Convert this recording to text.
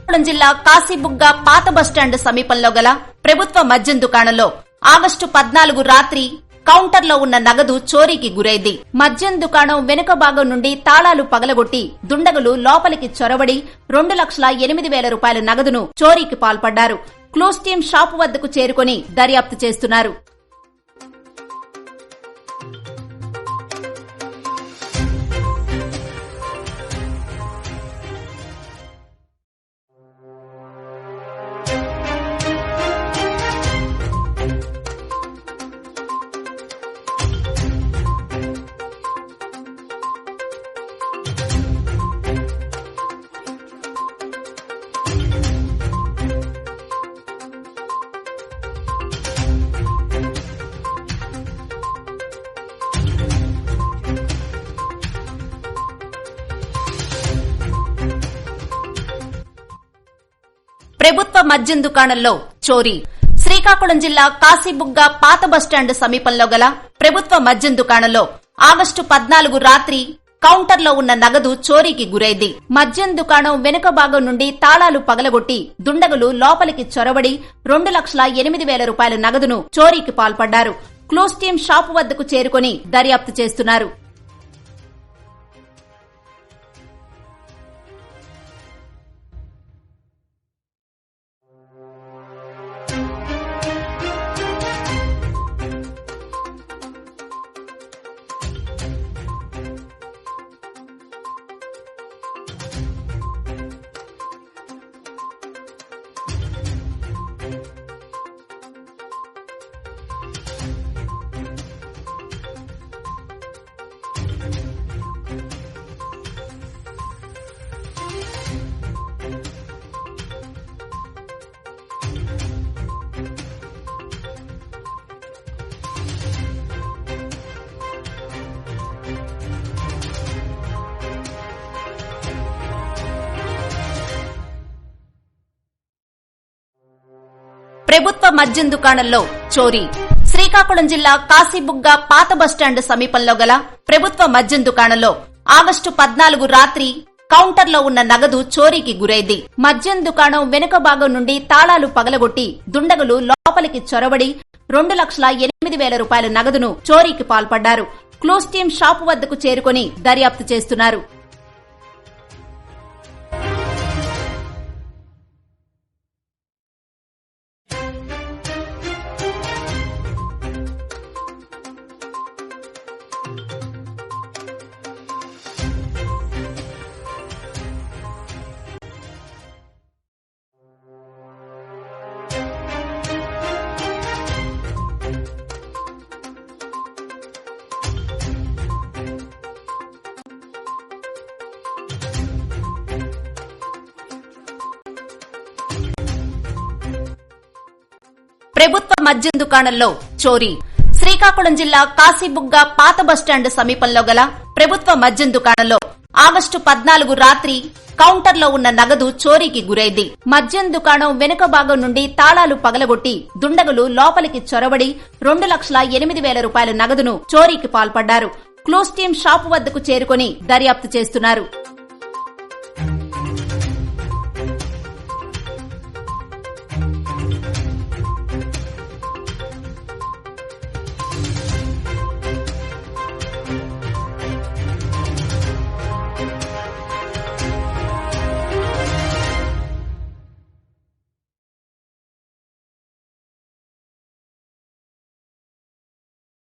శ్రీకాకుళం జిల్లా కాశీబుగ్గ పాత బస్టాండ్ సమీపంలో గల ప్రభుత్వ మద్యం దుకాణంలో ఆగస్టు 14 రాత్రి కౌంటర్లో ఉన్న నగదు చోరీకి గురైంది. మద్యం దుకాణం వెనుక భాగం నుండి తాళాలు పగలగొట్టి దుండగులు లోపలికి చొరబడి 2,08,000 రూపాయల నగదును చోరీకి పాల్పడ్డారు. క్లూస్ టీం షాపు వద్దకు చేరుకుని దర్యాప్తు చేస్తున్నారు. ప్రభుత్వ మద్యం దుకాణంలో చోరీ. శ్రీకాకుళం జిల్లా కాశీబుగ్గ పాత బస్టాండ్ సమీపంలో గల ప్రభుత్వ మద్యం దుకాణంలో ఆగస్టు 14 రాత్రి కౌంటర్లో ఉన్న నగదు చోరీకి గురైంది. మద్యం దుకాణం వెనుక భాగం నుండి తాళాలు పగలగొట్టి దుండగులు లోపలికి చొరబడి 2,08,000 రూపాయల నగదును చోరీకి పాల్పడ్డారు. క్లూస్ టీం షాపు వద్దకు చేరుకుని దర్యాప్తు చేస్తున్నారు. ప్రభుత్వ మద్యం దుకాణంలో చోరీ. శ్రీకాకుళం జిల్లా కాశీబుగ్గ పాత బస్టాండ్ సమీపంలో గల ప్రభుత్వ మద్యం దుకాణంలో ఆగస్టు 14 రాత్రి కౌంటర్లో ఉన్న నగదు చోరీకి గురైంది. మద్యం దుకాణం వెనుక భాగం నుండి తాళాలు పగలగొట్టి దుండగులు లోపలికి చొరబడి 2,08,000 రూపాయల నగదును చోరీకి పాల్పడ్డారు. క్లూస్ టీం షాపు వద్దకు చేరుకుని దర్యాప్తు చేస్తున్నారు. ప్రభుత్వ మద్యం దుకాణంలో చోరీ. శ్రీకాకుళం జిల్లా కాశీబుగ్గ పాత బస్టాండ్ సమీపంలో గల ప్రభుత్వ మద్యం దుకాణంలో ఆగస్టు 14 రాత్రి కౌంటర్లో ఉన్న నగదు చోరీకి గురైంది. మద్యం దుకాణం వెనుక భాగం నుండి తాళాలు పగలగొట్టి దుండగులు లోపలికి చొరబడి 2,08,000 రూపాయల నగదును చోరీకి పాల్పడ్డారు. క్లూస్ టీం షాపు వద్దకు చేరుకుని దర్యాప్తు చేస్తున్నారు.